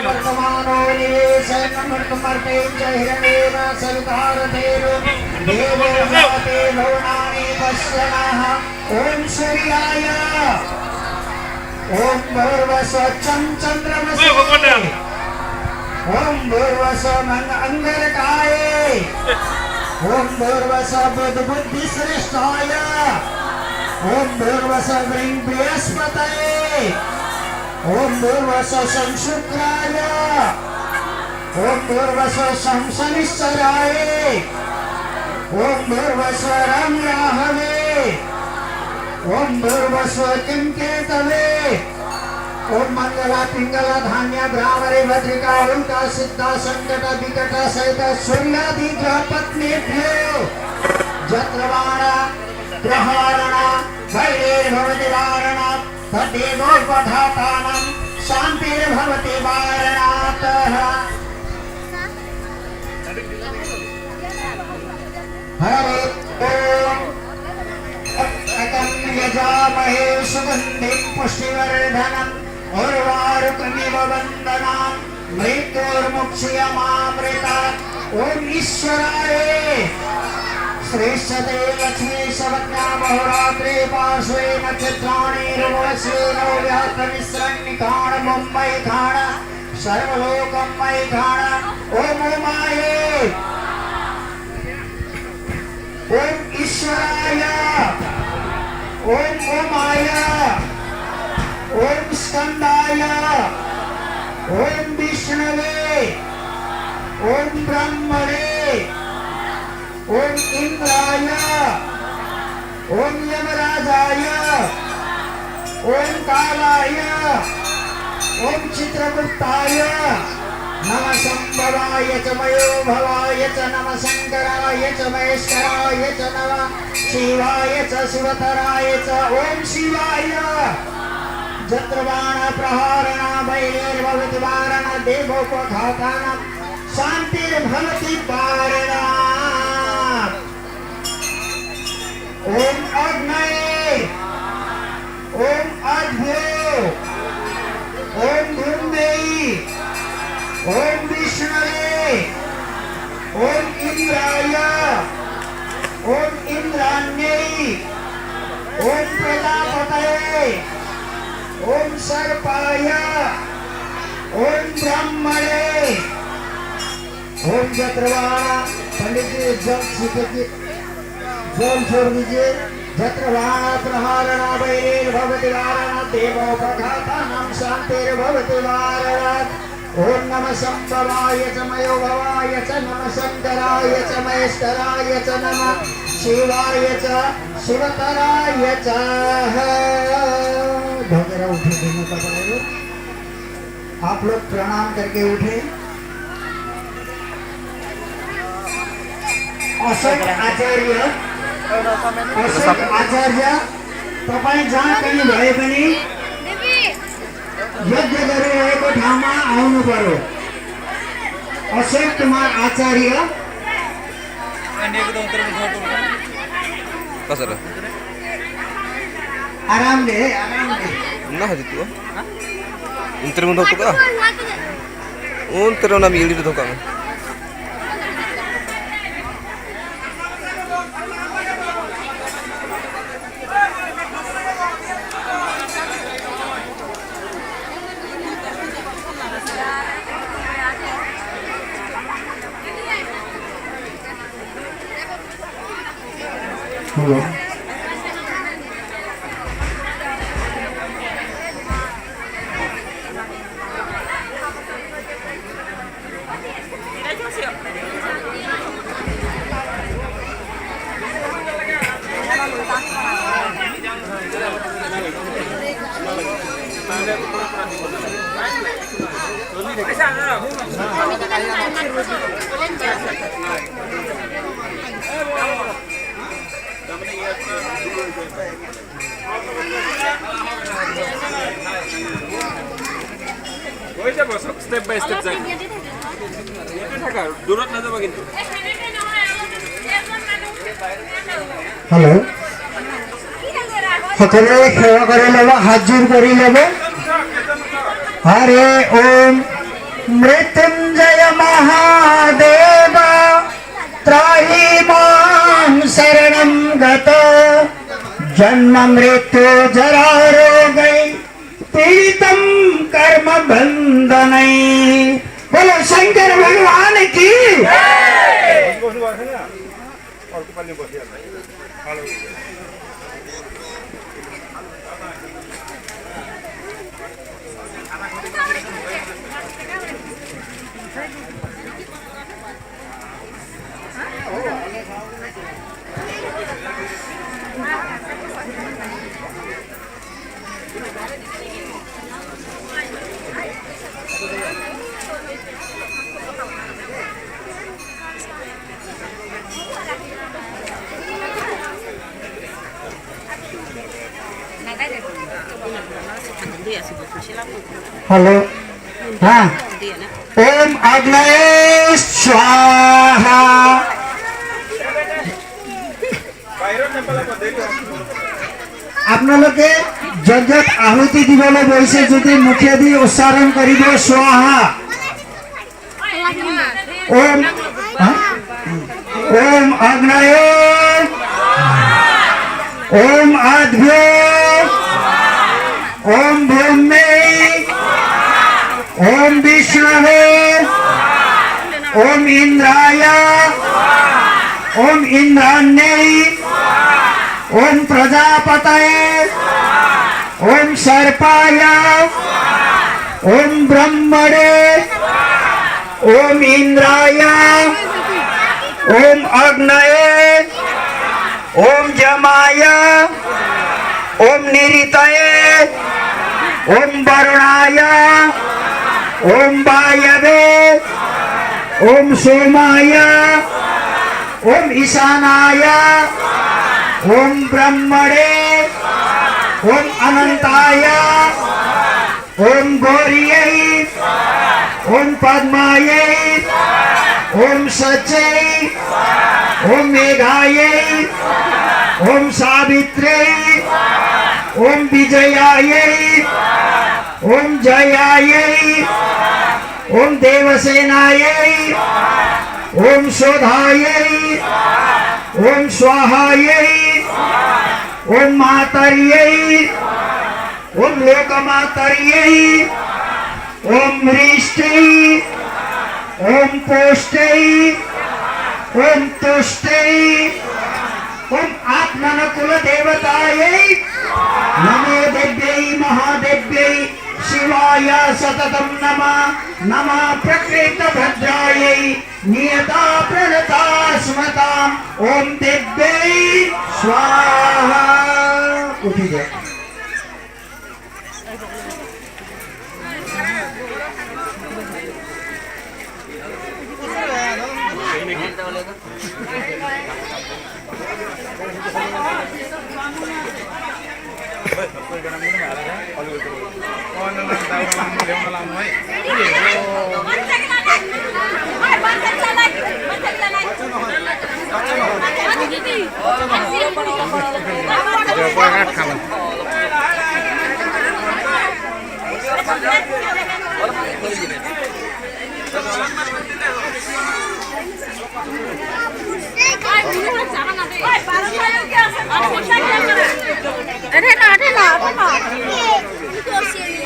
वर्तमानो निवेशनमर्तमर्ते च हिरणेन सवितारथेनो देवो भवते भुवनानि पश्यनः ॐ सूर्याय ॐ भूर्भुवस्वच्छं चन्द्रमसि ॐ भूर्भुवस्वः अङ्गरकाय ॐ भूर्भुवस्वः बुद्धिश्रेष्ठाय ॐ भूर्भुवस्वः बृहस्पतये ॐ भूर्भुवस्वः शुक्राय ॐ भूर्भुवस्वः शनिश्चराय ॐ भूर्भुवस्वः राहवे ॐ भूर्भुवस्वः केतवे ॐ मंगला पिंगला धान्य भ्रामरे भद्रिका उल्का सिद्धा संकट विकट सहित सूर्यादि ग्रह पत्नीभ्यो जत्रवाण ग्रहारण भैरेर्भवति वारण तद्देवोपधातानं शान्तिर्भवति वारणातः हरे ओम यजामहे सुगन्धिं पुष्टिवर्धनम् उर्वारुकमिव वन्दनाम् मृत्युर्मुक्षीयमामृतात् ॐ ईश्वराय श्रेष्ठते लक्ष्मी सवज्ञा बहुरात्रे पार्श्वे नक्षत्राणि रुवस्वेन व्याहतमिश्रण्यखाण मुम्बै खाण सर्वलोकं मयि खाण ॐ उमाये ॐ ईश्वराय ॐ उमाय ॐ स्कंदाय ॐ विष्णवे ॐ ब्रह्मणे ॐ इंद्राय ॐ यमराजाय ॐ कालाय ॐ चित्रगुप्ताय नमः संभवाय च मयो भवाय च नमः शंकराय च महेश्वराय च नमः शिवाय च शिवतराय च ॐ शिवाय जत्रवाण प्रहारण भैरेर्भवति वारण देवोपघातानं शान्तिर्भवति वारणात् ॐ अग्नये ॐ अद्भ्यो ॐ धूम्रेयी ॐ विष्णवे ॐ इंद्राय ॐ इंद्राण्यै ॐ प्रजापतये ॐ सर्पाय ॐ ब्रह्मणे ॐ जत्रवाण पंडित जी जल छोड़ दीजिए जत्रवाण प्रहारण भैरेर्भवति वारण देवोपघातानं शान्तिर्भवति वारणात् ॐ नमः संभवाय च मयो भवाय च नमः शंकराय च महेश्वराय च नमः शिवाय च शिवतराय च ढोकरा उठे देने का पड़ेगा आप लोग प्रणाम करके उठे अशोक आचार्य तपाईं जहाँ कहीं भए पनि यज्ञ गरिरहेको ठाउँमा आउनु पर्यो अशोक कुमार आचार्य आरामले ना हजितु इंटर में धोका उन तेरे नाम यील्ड धोका हेलो स्टेप बाय स्टेप जाय থাকা দূৰত নাযাবা কিন্তু हेलो সকলে সেৱা কৰি ল'ব হাত জোৰ কৰি ল'ব हरे ओम मृत्युंजय महादेव त्राहि मां शरणं गत जन्म मृत्यु जरा रोगै पीड़ितं कर्म बंधनै। बोलो शंकर भगवान की। हेलो हाँ ओम अग्नये स्वाहा। आपनालोके यज्ञत आहुति दिबले बहिसे যদি মুখেদি উচ্চারণ করিব स्वाहा। ओम ओम अग्नये ओम आद्भ्यो ओम ब्रह्मे ओम विष्णवे ओम इंद्राय ओम इंद्राण्यै ओम प्रजापतये ओम सर्पाय ओम ब्रह्मणे ओम इंद्राय ओम अग्नये ओम जमाय ओम निरितये ओम वरुणाय ओम वायवे ओम सोमाय ओम ईशानाय ओम ब्रह्मणे ओम अनंताय ओम गौर्यै ओम पद्मायै ओम सच्यै ओम मेघायै ओम सावित्र्यै ओम विजयायै ओम जयायै ओम देवसेनायै ओम शोधायै ओम स्वाहायै ओम मातर्यै ओम लोकमातर्यै ओम मृष्टै ओम पोष्टै ओम तुष्टै ओम आत्मनकुल देवतायै नमो देव्यै महादेव्यै शिवाय सततं नमः। नमः प्रकृत भद्रायै नियता प्रणता स्मताम् ओम देव्यै स्वाहा। उठी जाओ। Jangan